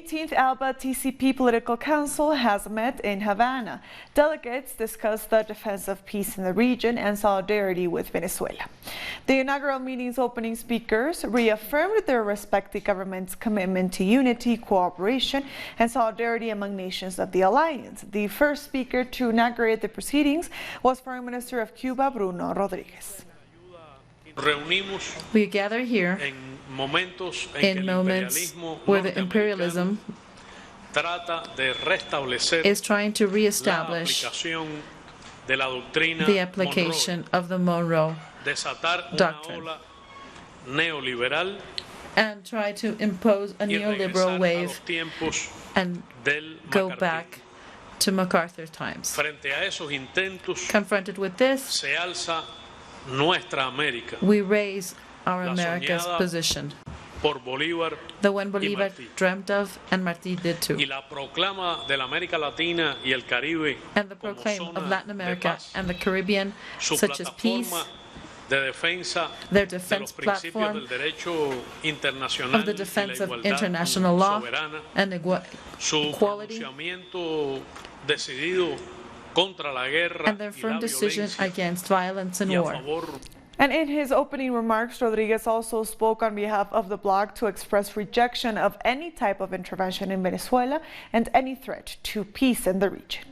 18th ALBA-TCP Political Council has met in Havana. Delegates discussed the defense of peace in the region and solidarity with Venezuela. The inaugural meeting's opening speakers reaffirmed their respective governments' commitment to unity, cooperation, and solidarity among nations of the alliance. The first speaker to inaugurate the proceedings was Foreign Minister of Cuba, Bruno Rodriguez. We gather here in moments where the imperialism is trying to reestablish the application of the Monroe Doctrine and try to impose a neoliberal wave and go back to MacArthur times. Confronted with this, we raise our America's position, the one Bolívar dreamt of and Martí did too. And the proclaim of Latin America and the Caribbean, such as peace, their defense platform of the defense of international law and equality, and their firm decision against violence and war. And in his opening remarks, Rodriguez also spoke on behalf of the bloc to express rejection of any type of intervention in Venezuela and any threat to peace in the region.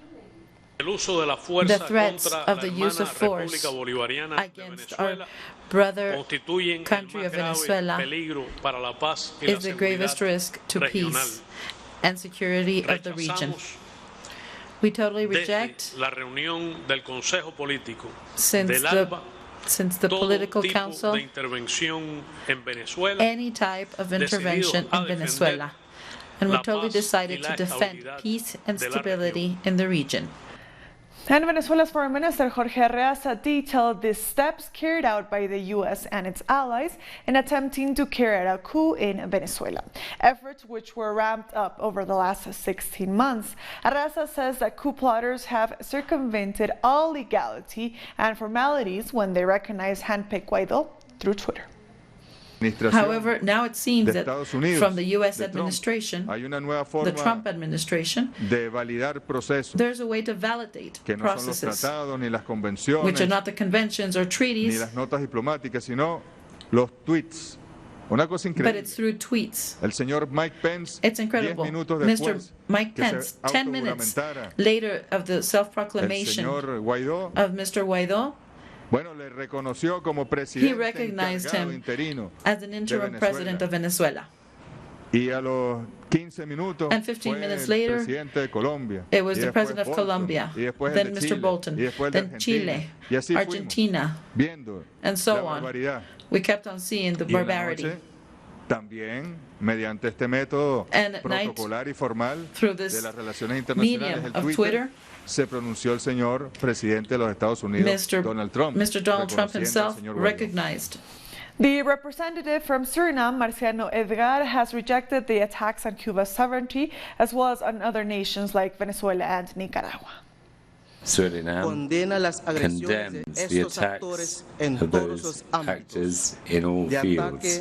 The threats of the use of force against our brother country of Venezuela is the gravest risk to peace and security of the region. We totally reject, since the Political Council, any type of intervention in Venezuela, and we totally decided to defend peace and stability in the region. And Venezuela's Foreign Minister Jorge Arreaza detailed the steps carried out by the U.S. and its allies in attempting to carry out a coup in Venezuela, efforts which were ramped up over the last 16 months. Arreaza says that coup plotters have circumvented all legality and formalities when they recognize handpicked Guaidó through Twitter. However, now it seems that from the U.S. administration, the Trump administration, there's a way to validate processes, which are not the conventions or treaties, but it's through tweets. It's incredible. Mr. Mike Pence, 10 minutes later of the self-proclamation of Mr. Guaidó, he recognized him as an interim president of Venezuela. And 15 minutes later, it was the president of Colombia, then Mr. Bolton, then Chile, Argentina, and so on. We kept on seeing the barbarity. And at night, through this medium of Twitter, Mr. Donald Trump himself recognized. The representative from Suriname, Marciano Edgar, has rejected the attacks on Cuba's sovereignty as well as on other nations like Venezuela and Nicaragua. Suriname condemns the attacks of those actors in all fields,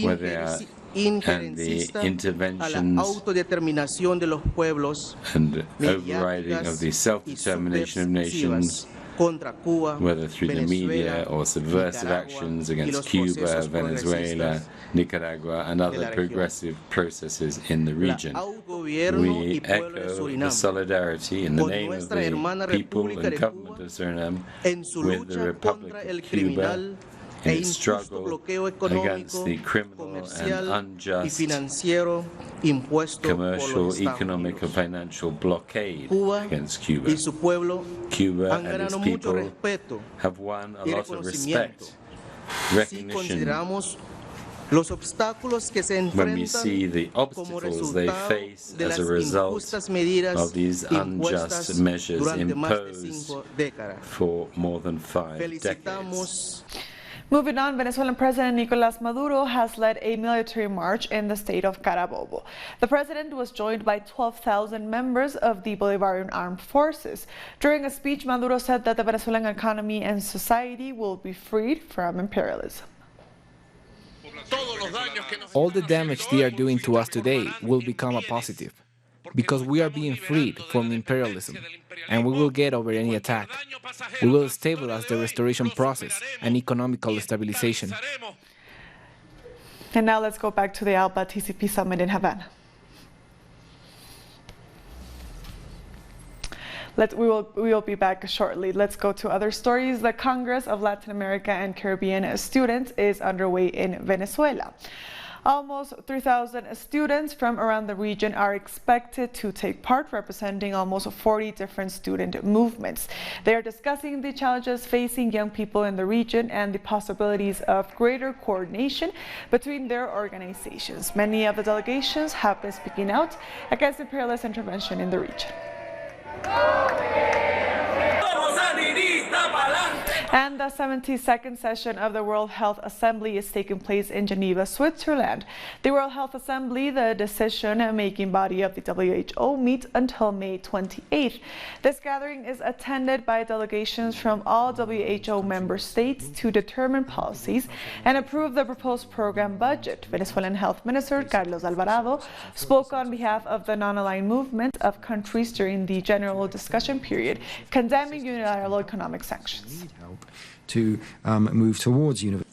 whether they are and the interventions and overriding of the self-determination of nations, whether through the media or subversive actions against Cuba, Venezuela, Nicaragua, and other progressive processes in the region. We echo the solidarity in the name of the people and government of Suriname with the Republic of Cuba in its struggle against the criminal and unjust commercial, economic, and financial blockade against Cuba. Cuba and its people have won a lot of respect, recognition, when we see the obstacles they face as a result of these unjust measures imposed for more than 5 decades. Moving on, Venezuelan President Nicolás Maduro has led a military march in the state of Carabobo. The president was joined by 12,000 members of the Bolivarian Armed Forces. During a speech, Maduro said that the Venezuelan economy and society will be freed from imperialism. all the damage they are doing to us today will become a positive, because we are being freed from imperialism, and we will get over any attack. We will stabilize the restoration process and economical stabilization. And now let's go back to the ALBA-TCP summit in Havana. We will be back shortly. Let's go to other stories. The Congress of Latin America and Caribbean Students is underway in Venezuela. Almost 3,000 students from around the region are expected to take part, representing almost 40 different student movements. They are discussing the challenges facing young people in the region and the possibilities of greater coordination between their organizations. Many of the delegations have been speaking out against imperialist intervention in the region. And the 72nd session of the World Health Assembly is taking place in Geneva, Switzerland. The World Health Assembly, the decision-making body of the WHO, meets until May 28th. This gathering is attended by delegations from all WHO member states to determine policies and approve the proposed program budget. Venezuelan Health Minister Carlos Alvarado spoke on behalf of the non-aligned movement of countries during the general discussion period, condemning unilateral economic sanctions. To move towards universal.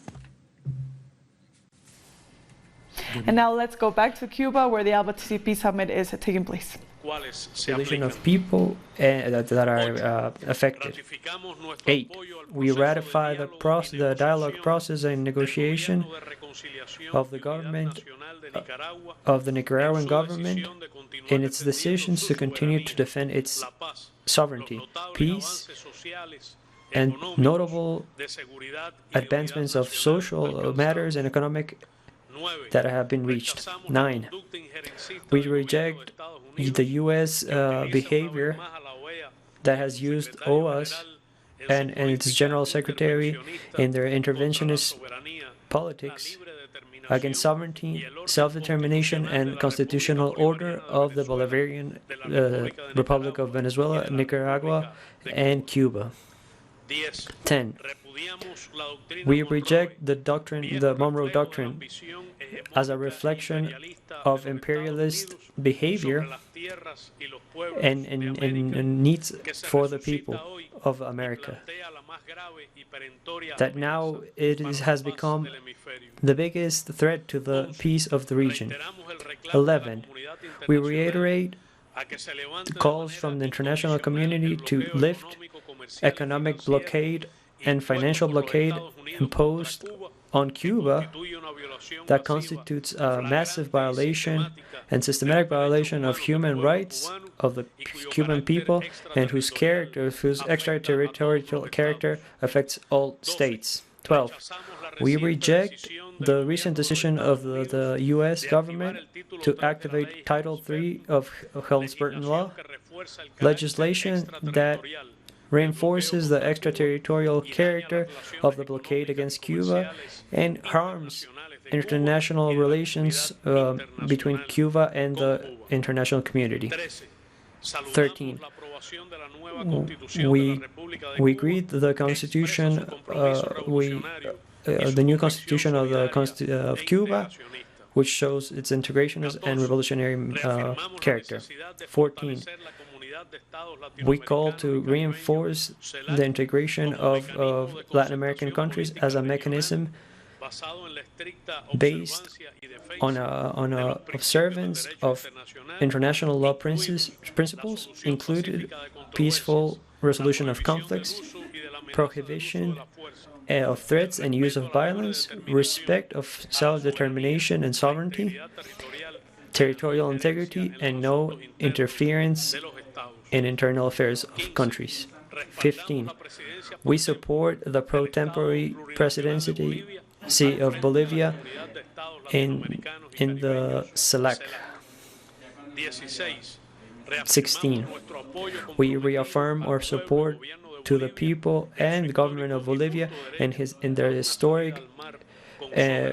And now let's go back to Cuba, where the ALBA-TCP summit is taking place. Population of people that are affected. 8. We ratify the dialogue process and negotiation of the government of the Nicaraguan government in its decisions to continue to defend its sovereignty, peace, and notable advancements of social matters and economic that have been reached. 9. We reject the U.S. behavior that has used OAS and its General Secretary in their interventionist politics against sovereignty, self-determination, and constitutional order of the Bolivarian Republic of Venezuela, Nicaragua, and Cuba. 10. We reject the Monroe Doctrine as a reflection of imperialist behavior and needs for the people of America. That now it has become the biggest threat to the peace of the region. 11. We reiterate the calls from the international community to lift economic blockade and financial blockade imposed on Cuba that constitutes a massive violation and systematic violation of human rights of the Cuban people and whose extraterritorial character affects all states. 12. We reject the recent decision of the U.S. government to activate Title III of Helms-Burton Law, legislation that reinforces the extraterritorial character of the blockade against Cuba and harms international relations between Cuba and the international community. 13. We greet the Constitution, the new Constitution of Cuba, which shows its integrationist and revolutionary character. 14. We call to reinforce the integration of Latin American countries as a mechanism based on a observance of international law principles, including peaceful resolution of conflicts, prohibition of threats and use of violence, respect of self-determination and sovereignty, territorial integrity, and no interference in internal affairs of countries. 15. We support the pro-tempore presidency of Bolivia in the SELAC. 16. We reaffirm our support to the people and the government of Bolivia in their historic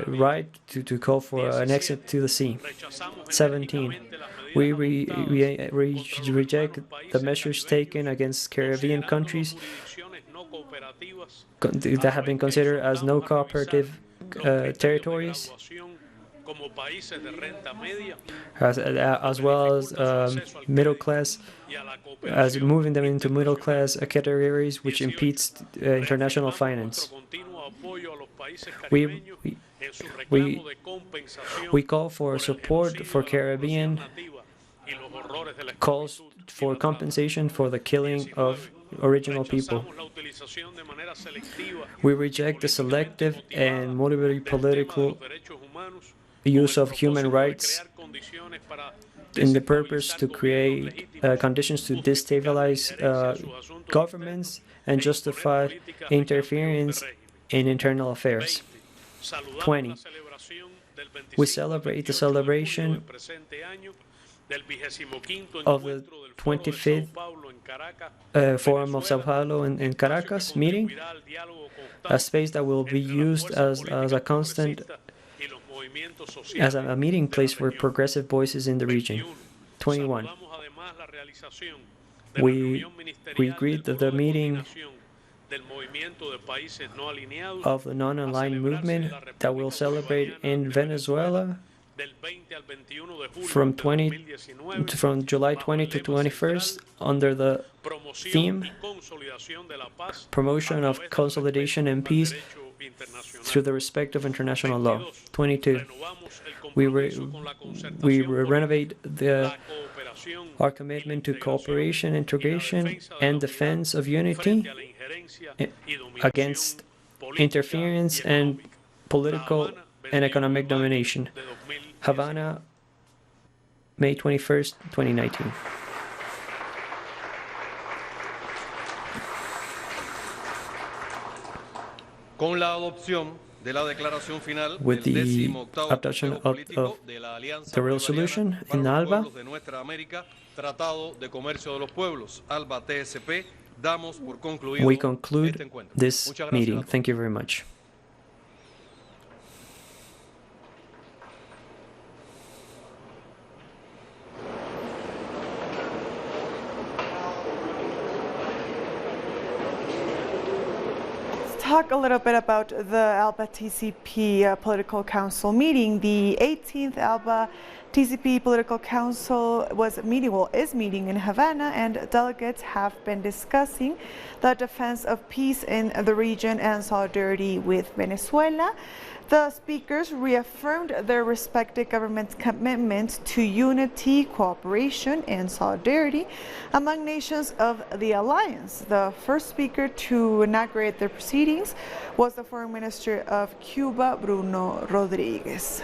right to call for an exit to the sea. 17. We reject the measures taken against Caribbean countries that have been considered as no cooperative territories as well as middle class, as moving them into middle class categories, which impedes international finance. We call for support for Caribbean, calls for compensation for the killing of original people. We reject the selective and motivated political use of human rights in the purpose to create conditions to destabilize governments and justify interference in internal affairs. 20. We celebrate the celebration of the 25th Forum of Sao Paulo in Caracas meeting, a space that will be used as a constant, as a meeting place for progressive voices in the region. 21. We agreed that the meeting of the non-aligned movement that will celebrate in Venezuela from July 20 to 21st under the theme Promotion of Consolidation and Peace through the respect of international law. 22. We renovate our commitment to cooperation, integration, and defense of unity against interference and political and economic domination. Havana, May 21st, 2019. With the adoption of the resolution in ALBA, we conclude this meeting. Thank you very much. Talk a little bit about the ALBA-TCP Political Council meeting. The 18th ALBA-TCP Political Council is meeting in Havana, and delegates have been discussing the defense of peace in the region and solidarity with Venezuela. The speakers reaffirmed their respective governments' commitment to unity, cooperation, and solidarity among nations of the alliance. The first speaker to inaugurate the proceedings was the Foreign Minister of Cuba, Bruno Rodriguez.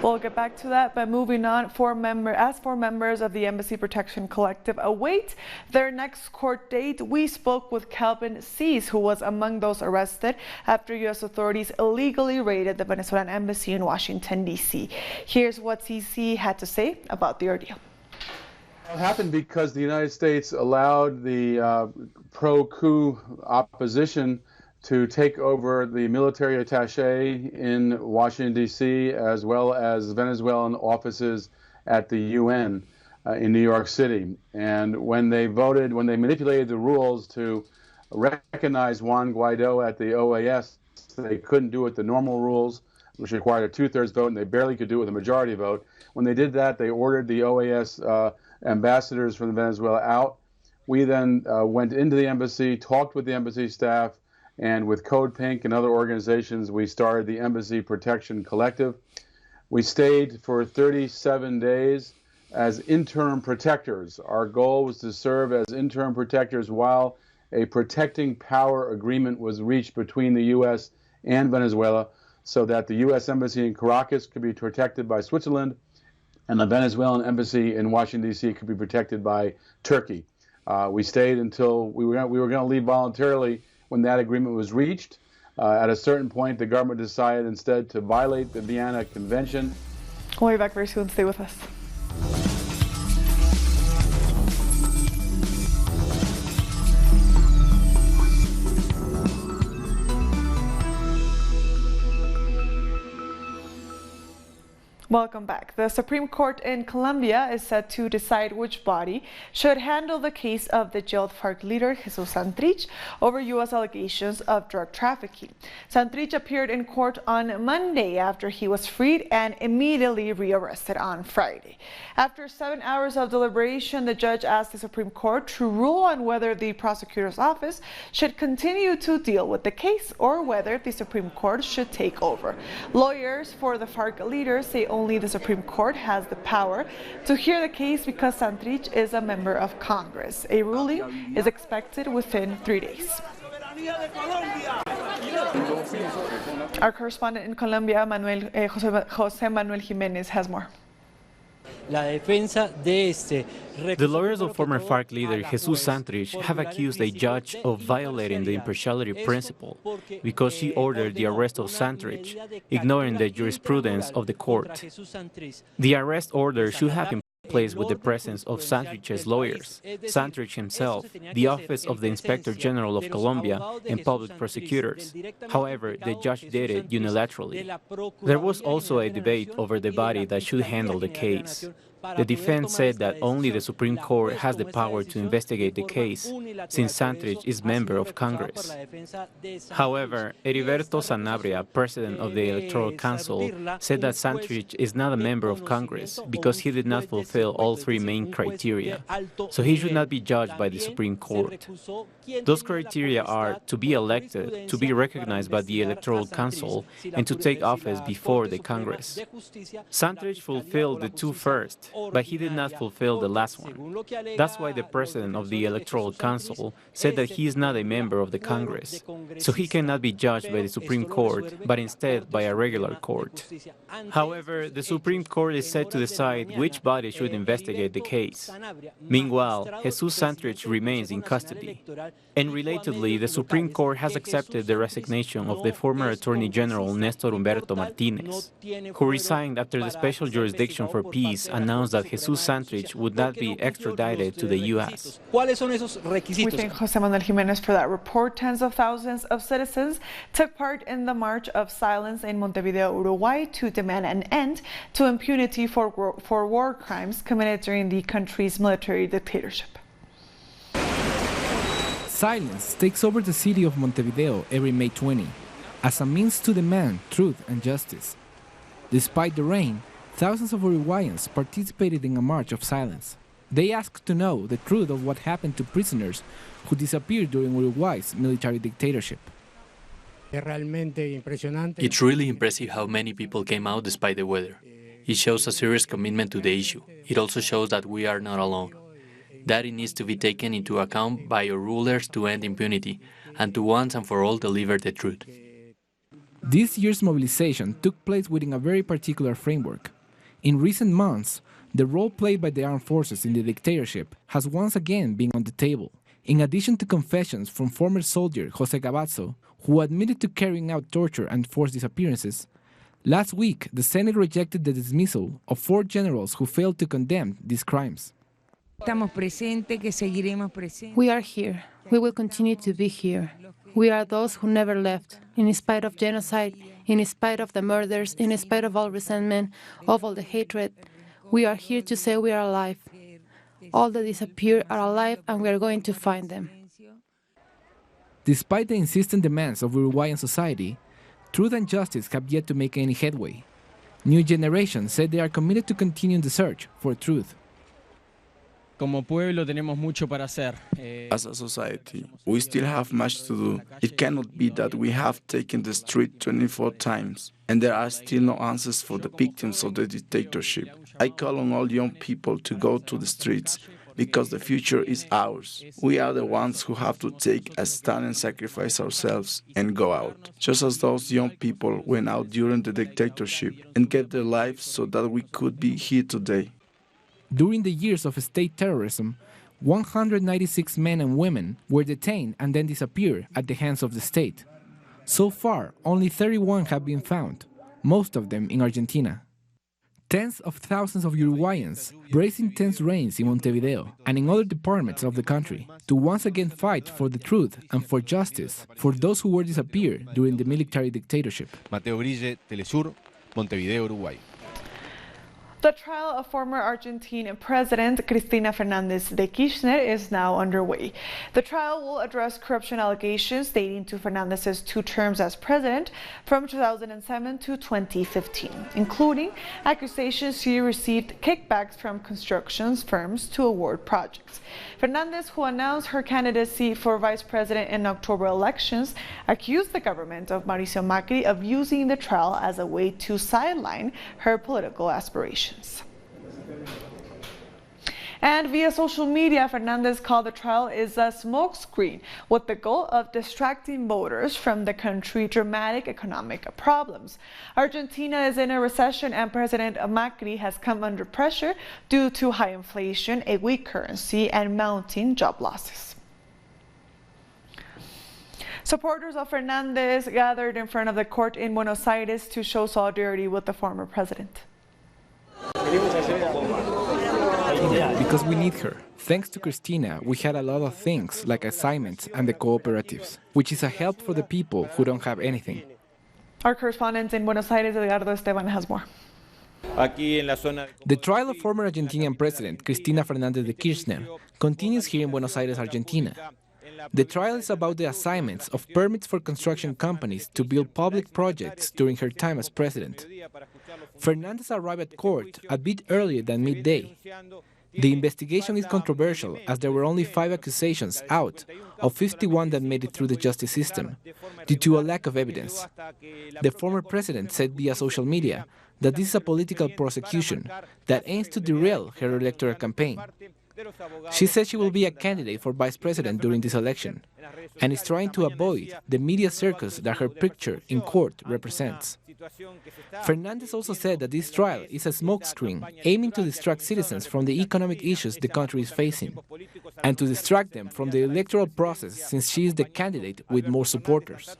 We'll get back to that, but moving on, four members of the Embassy Protection Collective await their next court date, we spoke with Calvin Cease, who was among those arrested after U.S. authorities illegally raided the Venezuelan embassy in Washington, D.C. Here's what Cease had to say about the ordeal. It happened because the United States allowed the pro-coup opposition to take over the military attaché in Washington, D.C., as well as Venezuelan offices at the UN in New York City. And when they manipulated the rules to recognize Juan Guaido at the OAS, they couldn't do it the normal rules, which required a two-thirds vote, and they barely could do it with a majority vote. When they did that, they ordered the OAS ambassadors from Venezuela out. We then went into the embassy, talked with the embassy staff, and with Code Pink and other organizations, we started the Embassy Protection Collective. We stayed for 37 days as interim protectors. Our goal was to serve as interim protectors while a protecting power agreement was reached between the U.S. and Venezuela, so that the U.S. Embassy in Caracas could be protected by Switzerland, and the Venezuelan Embassy in Washington, D.C. could be protected by Turkey. We stayed until we were going to leave voluntarily when that agreement was reached. At a certain point, the government decided instead to violate the Vienna Convention. We'll be back very soon. Stay with us. Welcome back. The Supreme Court in Colombia is set to decide which body should handle the case of the jailed FARC leader Jesus Santrich over U.S. allegations of drug trafficking. Santrich appeared in court on Monday after he was freed and immediately rearrested on Friday. After 7 hours of deliberation, the judge asked the Supreme Court to rule on whether the prosecutor's office should continue to deal with the case or whether the Supreme Court should take over. Lawyers for the FARC leaders say only the Supreme Court has the power to hear the case because Santrich is a member of Congress. A ruling is expected within 3 days. Our correspondent in Colombia, José Manuel Jiménez, has more. The lawyers of former FARC leader Jesus Santrich have accused a judge of violating the impartiality principle because she ordered the arrest of Santrich, ignoring the jurisprudence of the court. The arrest order should have been placed with the presence of Santrich's lawyers, Santrich himself, the Office of the Inspector General of Colombia, and public prosecutors. However, the judge did it unilaterally. There was also a debate over the body that should handle the case. The defense said that only the Supreme Court has the power to investigate the case, since Santrich is member of Congress. However, Heriberto Sanabria, president of the Electoral Council, said that Santrich is not a member of Congress because he did not fulfill all three main criteria, so he should not be judged by the Supreme Court. Those criteria are to be elected, to be recognized by the Electoral Council, and to take office before the Congress. Santrich fulfilled the two first, but he did not fulfill the last one. That's why the president of the Electoral Council said that he is not a member of the Congress, so he cannot be judged by the Supreme Court, but instead by a regular court. However, the Supreme Court is set to decide which body should investigate the case. Meanwhile, Jesus Santrich remains in custody. And relatedly, the Supreme Court has accepted the resignation of the former Attorney General Néstor Humberto Martínez, who resigned after the Special Jurisdiction for Peace announced that Jesus Santrich would not be extradited to the U.S. We thank José Manuel Jiménez for that report. Tens of thousands of citizens took part in the March of Silence in Montevideo, Uruguay, to demand an end to impunity for war crimes committed during the country's military dictatorship. Silence takes over the city of Montevideo every May 20 as a means to demand truth and justice. Despite the rain, thousands of Uruguayans participated in a march of silence. They asked to know the truth of what happened to prisoners who disappeared during Uruguay's military dictatorship. It's really impressive how many people came out despite the weather. It shows a serious commitment to the issue. It also shows that we are not alone. That it needs to be taken into account by our rulers to end impunity and to once and for all deliver the truth. This year's mobilization took place within a very particular framework. In recent months, the role played by the armed forces in the dictatorship has once again been on the table. In addition to confessions from former soldier José Cavazzo, who admitted to carrying out torture and forced disappearances, last week the Senate rejected the dismissal of 4 generals who failed to condemn these crimes. We are here. We will continue to be here. We are those who never left, in spite of genocide, in spite of the murders, in spite of all resentment, of all the hatred. We are here to say we are alive. All that disappeared are alive, and we are going to find them. Despite the insistent demands of Uruguayan society, truth and justice have yet to make any headway. New generations said they are committed to continuing the search for truth. As a society, we still have much to do. It cannot be that we have taken the street 24 times, and there are still no answers for the victims of the dictatorship. I call on all young people to go to the streets, because the future is ours. We are the ones who have to take a stand and sacrifice ourselves and go out, just as those young people went out during the dictatorship and gave their lives so that we could be here today. During the years of state terrorism, 196 men and women were detained and then disappeared at the hands of the state. So far, only 31 have been found, most of them in Argentina. Tens of thousands of Uruguayans braced intense rains in Montevideo and in other departments of the country to once again fight for the truth and for justice for those who were disappeared during the military dictatorship. Mateo Grille, Telesur, Montevideo, Uruguay. The trial of former Argentine President Cristina Fernández de Kirchner is now underway. The trial will address corruption allegations dating to Fernández's 2 terms as president from 2007 to 2015, including accusations she received kickbacks from construction firms to award projects. Fernández, who announced her candidacy for vice president in October elections, accused the government of Mauricio Macri of using the trial as a way to sideline her political aspirations. And via social media, Fernández called the trial is a smokescreen with the goal of distracting voters from the country's dramatic economic problems. Argentina is in a recession and President Macri has come under pressure due to high inflation, a weak currency, and mounting job losses. Supporters of Fernández gathered in front of the court in Buenos Aires to show solidarity with the former president. Because we need her. Thanks to Cristina, we had a lot of things like assignments and the cooperatives, which is a help for the people who don't have anything. Our correspondent in Buenos Aires, Edgardo Esteban, has more. The trial of former Argentinian President Cristina Fernández de Kirchner continues here in Buenos Aires, Argentina. The trial is about the assignments of permits for construction companies to build public projects during her time as president. Fernández arrived at court a bit earlier than midday. The investigation is controversial as there were only 5 accusations out of 51 that made it through the justice system, due to a lack of evidence. The former president said via social media that this is a political prosecution that aims to derail her electoral campaign. She says she will be a candidate for vice president during this election and is trying to avoid the media circus that her picture in court represents. Fernández also said that this trial is a smokescreen aiming to distract citizens from the economic issues the country is facing and to distract them from the electoral process since she is the candidate with more supporters.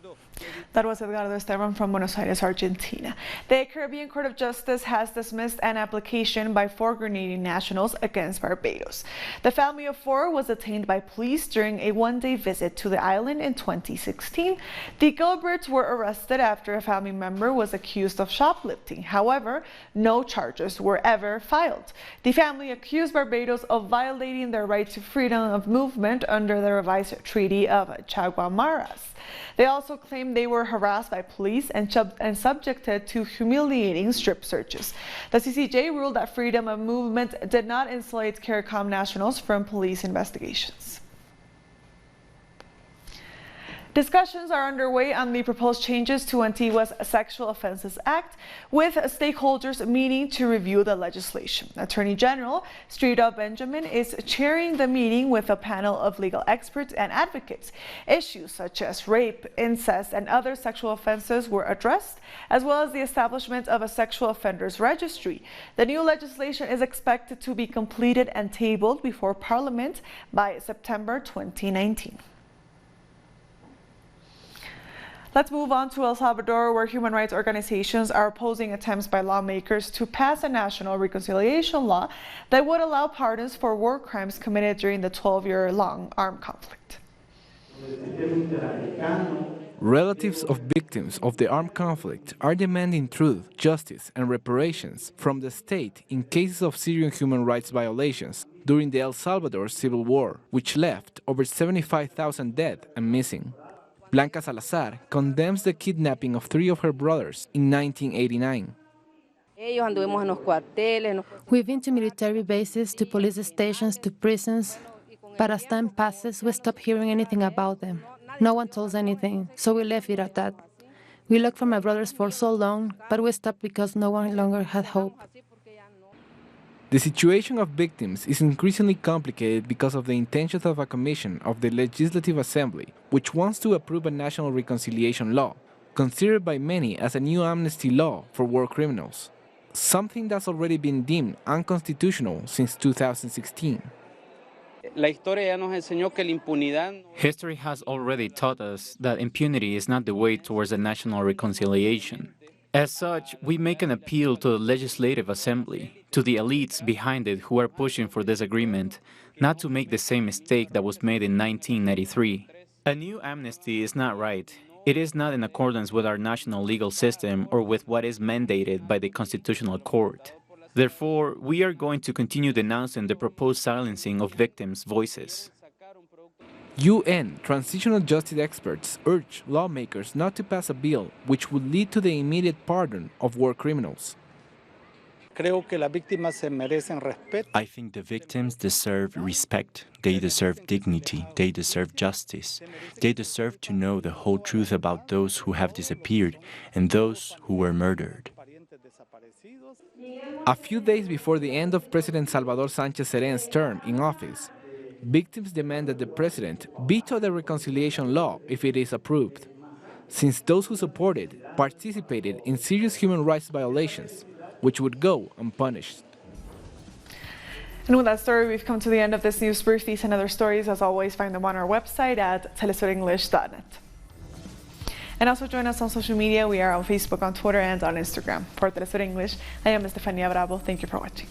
That was Edgardo Esteban from Buenos Aires, Argentina. The Caribbean Court of Justice has dismissed an application by 4 Grenadian nationals against Barbados. The family of 4 was detained by police during a one-day visit to the island in 2016. The Gilberts were arrested after a family member was accused of shoplifting. However, no charges were ever filed. The family accused Barbados of violating their right to freedom of movement under the revised Treaty of Chaguamaras. They also claimed they were harassed by police and subjected to humiliating strip searches. The CCJ ruled that freedom of movement did not insulate CARICOM nationals from police investigations. Discussions are underway on the proposed changes to Antigua's Sexual Offenses Act, with stakeholders meeting to review the legislation. Attorney General Strida Benjamin is chairing the meeting with a panel of legal experts and advocates. Issues such as rape, incest, and other sexual offenses were addressed, as well as the establishment of a sexual offenders registry. The new legislation is expected to be completed and tabled before Parliament by September 2019. Let's move on to El Salvador, where human rights organizations are opposing attempts by lawmakers to pass a national reconciliation law that would allow pardons for war crimes committed during the 12-year-long armed conflict. Relatives of victims of the armed conflict are demanding truth, justice, and reparations from the state in cases of serious human rights violations during the El Salvador Civil War, which left over 75,000 dead and missing. Blanca Salazar condemns the kidnapping of 3 of her brothers in 1989. We've been to military bases, to police stations, to prisons, but as time passes, we stop hearing anything about them. No one told us anything, so we left it at that. We looked for my brothers for so long, but we stopped because no one longer had hope. The situation of victims is increasingly complicated because of the intentions of a commission of the Legislative Assembly, which wants to approve a national reconciliation law, considered by many as a new amnesty law for war criminals, something that's already been deemed unconstitutional since 2016. History has already taught us that impunity is not the way towards a national reconciliation. As such, we make an appeal to the Legislative Assembly, to the elites behind it who are pushing for this agreement, not to make the same mistake that was made in 1993. A new amnesty is not right. It is not in accordance with our national legal system or with what is mandated by the Constitutional Court. Therefore, we are going to continue denouncing the proposed silencing of victims' voices. UN transitional justice experts urge lawmakers not to pass a bill which would lead to the immediate pardon of war criminals. I think the victims deserve respect, they deserve dignity, they deserve justice. They deserve to know the whole truth about those who have disappeared and those who were murdered. A few days before the end of President Salvador Sánchez Serén's term in office, victims demand that the president veto the reconciliation law if it is approved, since those who support it participated in serious human rights violations, which would go unpunished. And with that story, we've come to the end of this news brief. These and other stories, as always, find them on our website at telesurenglish.net. And also join us on social media. We are on Facebook, on Twitter, and on Instagram. For Telesur English, I am Estefania Bravo. Thank you for watching.